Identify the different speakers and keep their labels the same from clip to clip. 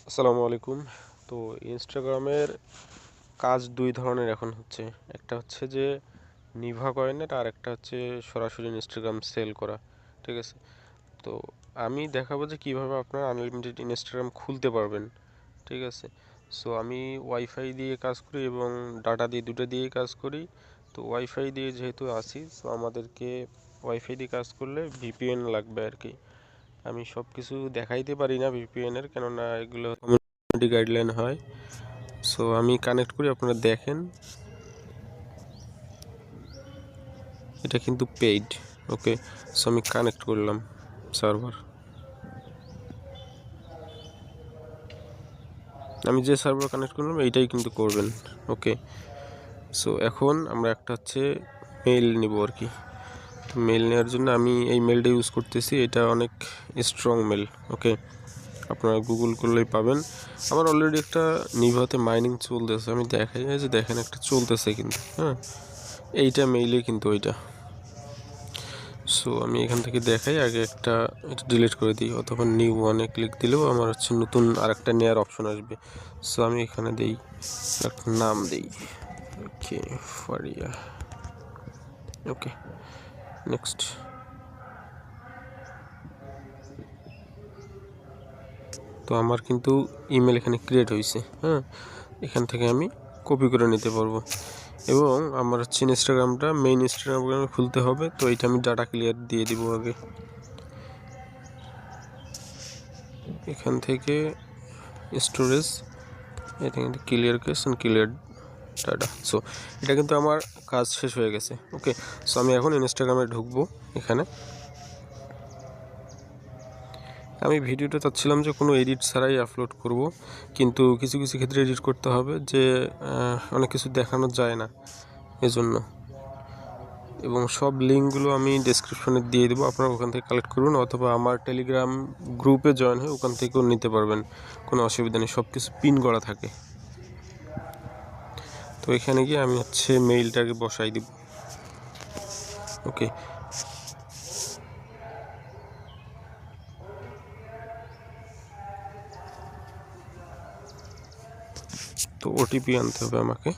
Speaker 1: আসসালামু আলাইকুম। তো ইনস্টাগ্রামের কাজ দুই ধরনের এখন হচ্ছে। একটা হচ্ছে যে নিভা কয়েনের, আর একটা হচ্ছে সরাসরি ইনস্টাগ্রাম সেল করা। ঠিক আছে? তো আমি দেখাবো যে কিভাবে আপনারা আনলিমিটেড ইনস্টাগ্রাম খুলতে পারবেন। ঠিক আছে? সো আমি ওয়াইফাই দিয়ে কাজ করি এবং ডাটা দিয়ে, দুটো দিয়েই কাজ করি। তো ওয়াইফাই দিয়ে যেহেতু আসি, সো আমাদেরকে ওয়াইফাই দিয়ে কাজ করলে ভিপিএন লাগবে আর কি। আমি সব কিছু দেখাইতে পারি না ভিপিএনের, কেননা এগুলো কমিউনিটি গাইডলাইন হয়। সো আমি কানেক্ট করি, আপনারা দেখেন। এটা কিন্তু পেইড। ওকে, সো আমি কানেক্ট করলাম সার্ভার। আমি যে সার্ভার কানেক্ট করলাম এইটাই কিন্তু করবেন। ওকে, সো এখন আমরা একটা হচ্ছে মেইল নিব আর কি। তো মেইল নেওয়ার জন্য আমি এই মেলটা ইউজ করতেছি। এটা অনেক স্ট্রং মেল। ওকে, আপনারা গুগল করলেই পাবেন। আমার অলরেডি একটা নিভাতে মাইনিং চলতেছে, আমি দেখাই যে দেখেন একটা চলতেছে কিন্তু। হ্যাঁ, এইটা মেইলে কিন্তু ওইটা। সো আমি এখান থেকে দেখাই, আগে একটা এটা ডিলিট করে দিই, অথবা নিউ ওয়ানে ক্লিক দিলেও আমার হচ্ছে নতুন আরেকটা নেওয়ার অপশন আসবে। সো আমি এখানে দিই, একটা নাম দিই, ওকে ফারিয়া। ওকে, নেক্সট। তো আমার কিন্তু ইমেল এখানে ক্রিয়েট হয়েছে। হ্যাঁ, এখান থেকে আমি কপি করে নিতে পারবো। এবং আমার হচ্ছে ইনস্টাগ্রামটা, মেইন ইনস্টাগ্রামে খুলতে হবে। তো এইটা আমি ডাটা ক্লিয়ার দিয়ে দিব আগে। এখান থেকে স্টোরেজ, এটা কিন্তু clear case and clear data. So এটা কিন্তু আমার কাজ শেষ হয়ে গেছে। ওকে, সো আমি এখন ইনস্টাগ্রামে ঢুকবো। এখানে আমি ভিডিওটা চাচ্ছিলাম যে কোনো এডিট ছাড়াই আপলোড করব, কিন্তু কিছু কিছু ক্ষেত্রে এডিট করতে হবে, যে অনেক কিছু দেখানো যায় না এজন্য। এবং সব লিঙ্কগুলো আমি ডেসক্রিপশনে দিয়ে দেবো, আপনারা ওখান থেকে কালেক্ট করুন, অথবা আমার টেলিগ্রাম গ্রুপে জয়েন হয়ে ওখান থেকেও নিতে পারবেন, কোনো অসুবিধা নেই, সব কিছু পিন করা থাকে। তো এখানে গিয়ে আমি হচ্ছে মেইলটাকে বসাই দিব। ওকে, তো ওটিপি আনতে হবে আমাকে।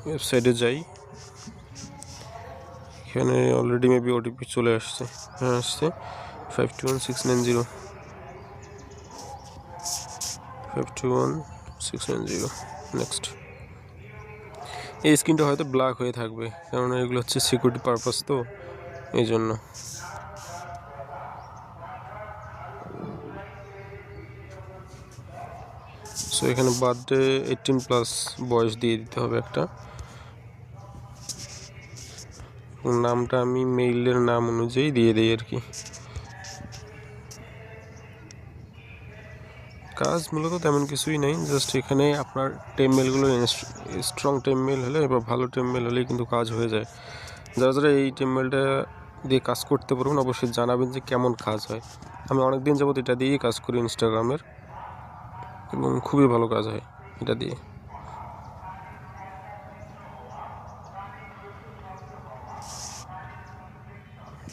Speaker 1: ওয়েবসাইটে যাই, এখানে অলরেডি মেবি ওটিপি চলে আসছে। হ্যাঁ, আসছে 521690, 521690। নেক্সট। এই স্ক্রিনটা হয়তো ব্ল্যাক হয়ে থাকবে, কারণ এগুলো হচ্ছে সিকিউরিটি পারপাস, তো এই জন্য। সো এখানে বার্থডে 18+ বয়স দিয়ে দিতে হবে একটা। নামটা আমি মেইলের নাম অনুযায়ী দিয়ে দিই আর কি। কাজ মূলত তেমন কিছুই নাই, জাস্ট এখানে আপনার টেমমেলগুলো স্ট্রং টেমমেল হলে বা ভালো টেমমেল হলেই কিন্তু কাজ হয়ে যায়। যারা যারা এই টেমমেলটা দিয়ে কাজ করতে পারবেন অবশ্যই জানাবেন যে কেমন কাজ হয়। আমি অনেক দিন যাবত এটা দিয়েই কাজ করি ইনস্টাগ্রামের, এবং খুবই ভালো কাজ হয় এটা দিয়ে।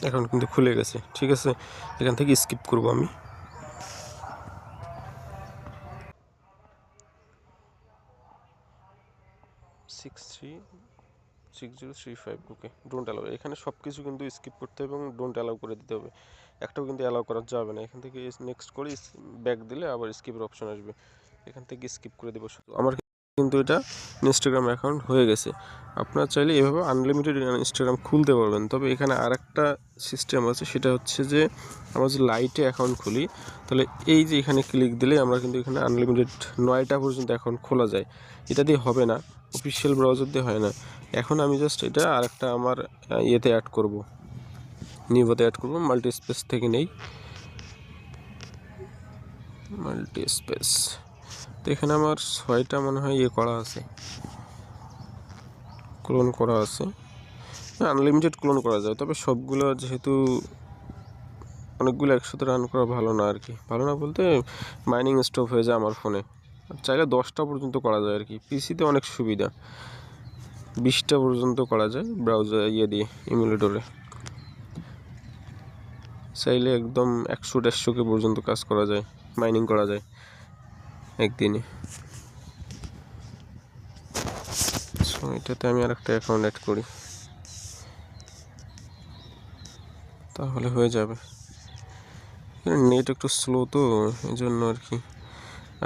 Speaker 1: এখন কিন্তু খুলে গেছে। ঠিক আছে, এখান থেকে স্কিপ করব আমি। 636035। ওকে, ডোন্ট অ্যালাউ, এখানে সব কিছু কিন্তু স্কিপ করতে হবে এবং ডোন্ট অ্যালাউ করে দিতে হবে। একটাও কিন্তু অ্যালাউ করা যাবে না। এখান থেকে নেক্সট করে ব্যাক দিলে আবার স্কিপের অপশন আসবে, এখান থেকে স্কিপ করে দেবো। আমার কিন্তু এটা ইনস্টাগ্রাম অ্যাকাউন্ট হয়ে গেছে। আপনারা চাইলে এভাবে আনলিমিটেড ইনস্টাগ্রাম খুলতে পারবেন। তবে এখানে আরেকটা সিস্টেম আছে, সেটা হচ্ছে যে আমরা যদি লাইটে অ্যাকাউন্ট খুলি, তাহলে এই যে এখানে ক্লিক দিলে আমরা কিন্তু এখানে আনলিমিটেড 9টা পর্যন্ত অ্যাকাউন্ট খোলা যায়। এটা দিয়ে হবে না, অফিসিয়াল ব্রাউজার দিয়ে হয় না। এখন আমি জাস্ট এটা আরেকটা আমার ইয়েতে অ্যাড করব, নিউতে অ্যাড করব। মাল্টি স্পেস থেকে নেই, মাল্টি স্পেস। তো এখানে আমার 6টা মনে হয় ইয়ে করা আছে, ক্লোন করা আছে। আনলিমিটেড ক্লোন করা যায়, তবে সবগুলো যেহেতু অনেকগুলো একসাথে রান করা ভালো না আর কি। ভালো না বলতে মাইনিং স্টপ হয়ে যায় আমার ফোনে। চাইলে 10টা পর্যন্ত করা যায় আর কি, পিসিতে অনেক সুবিধা, 20টা পর্যন্ত করা যায় ব্রাউজার ইয়ে দিয়ে, ইমুলেটরে। চাইলে একদম 100-150কে পর্যন্ত কাজ করা যায় মাইনিং করা যায় একদিনে। সো এটাতে আমি আরেকটা অ্যাকাউন্ট অ্যাড করি, তাহলে হয়ে যাবে। নেট একটু স্লো তো এই জন্য আর কি।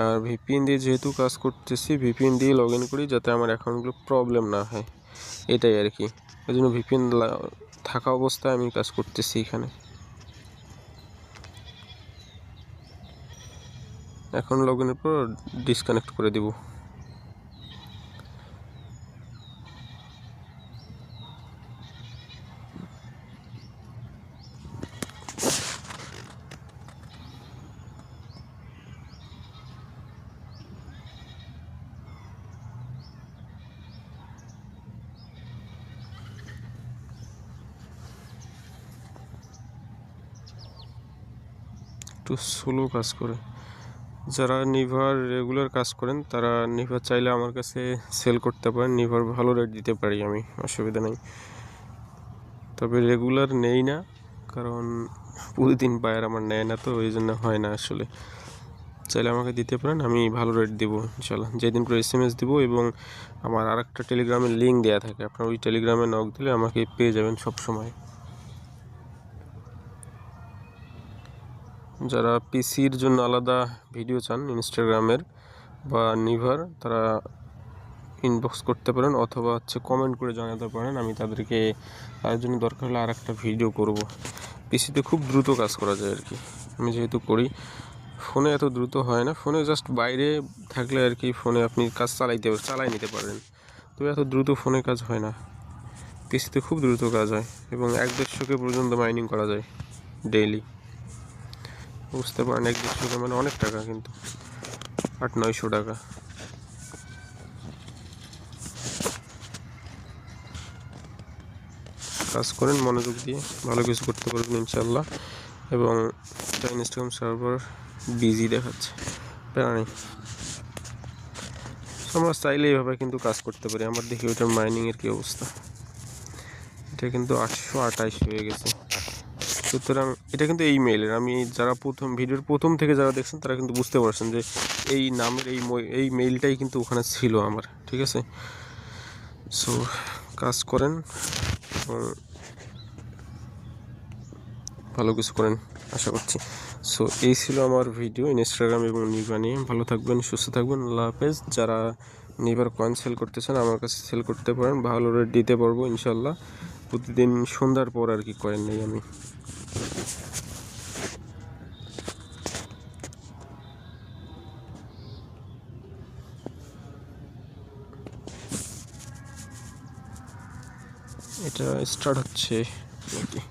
Speaker 1: আর ভিপিএন দিয়ে যেহেতু কাজ করতেছি, ভিপিএন দিয়ে লগ ইন করি যাতে আমার অ্যাকাউন্টগুলো প্রবলেম না হয়, এটাই আর কি। ওই জন্য ভিপিএন থাকা অবস্থায় আমি কাজ করতেছি এখানে। এখন লগ ইনের পর ডিসকানেক্ট করে দিব। একটু স্লো কাজ করে। যারা নিভার রেগুলার কাজ করেন তারা নিভার চাইলে আমার কাছে সেল করতে পারেন, নিভার ভালো রেট দিতে পারি আমি, অসুবিধা নেই। তবে রেগুলার নেই না, কারণ প্রতিদিন বায়ার আমার নেয় না, তো ওই জন্য হয় না আসলে। চাইলে আমাকে দিতে পারেন, আমি ভালো রেট দেবো ইনশাল্লাহ। যেদিন করে SMS দিব, এবং আমার আরেকটা টেলিগ্রামের লিঙ্ক দেওয়া থাকে, আপনার ওই টেলিগ্রামে নক দিলে আমাকে পেয়ে যাবেন সব সময়। যারা পিসির জন্য আলাদা ভিডিও চান ইনস্টাগ্রামের বা নিভার, তারা ইনবক্স করতে পারেন অথবা কমেন্ট করে জানাতে পারেন, আমি তাদেরকে তার জন্য দরকার হলে আর একটা ভিডিও করব। পিসিতে খুব দ্রুত কাজ করা যায় আর কি, আমি যেহেতু করি। ফোনে এত দ্রুত হয় না, ফোনে জাস্ট বাইরে থাকলে আর কি ফোনে আপনি কাজ চালাই নিতে পারেন, তবে এত দ্রুত ফোনে কাজ হয় না। পিসিতে খুব দ্রুত কাজ হয় এবং 1-150K পর্যন্ত মাইনিং করা যায় ডেইলি। বুঝতে পারেন 1-150K মানে অনেক টাকা, কিন্তু 800-900 টাকা। কাজ করেন মনোযোগ দিয়ে, ভালো কিছু করতে পারবেন ইনশাল্লাহ। এবং এটা ইনস্টাগ্রাম সার্ভার বিজি দেখাচ্ছে, প্যারা নেই। আমরা চাইলে এইভাবে কিন্তু কাজ করতে পারি। আমার দেখি ওইটার মাইনিংয়ের কী অবস্থা, এটা কিন্তু 828 হয়ে গেছে। সুতরাং এটা কিন্তু এই মেইলের, আমি যারা ভিডিওর প্রথম থেকে যারা দেখছেন তারা কিন্তু বুঝতে পারছেন যে এই নামের এই মেইলটাই কিন্তু ওখানে ছিল আমার, ঠিক আছে। সো কাজ করেন এবং ভালো কিছু করেন আশা করছি। সো এই ছিল আমার ভিডিও ইনস্টাগ্রাম এবং নিভা নিয়ে। ভালো থাকবেন, সুস্থ থাকবেন, আল্লাহ হাফেজ। যারা নিভার কয়েন সেল করতে চান আমার কাছে সেল করতে পারেন, ভালো রেট দিতে পারবো ইনশাল্লাহ। প্রতিদিন সন্ধ্যার পর আর কি কয়েন নেই আমি। এটা স্টার্ট হচ্ছে নাকি?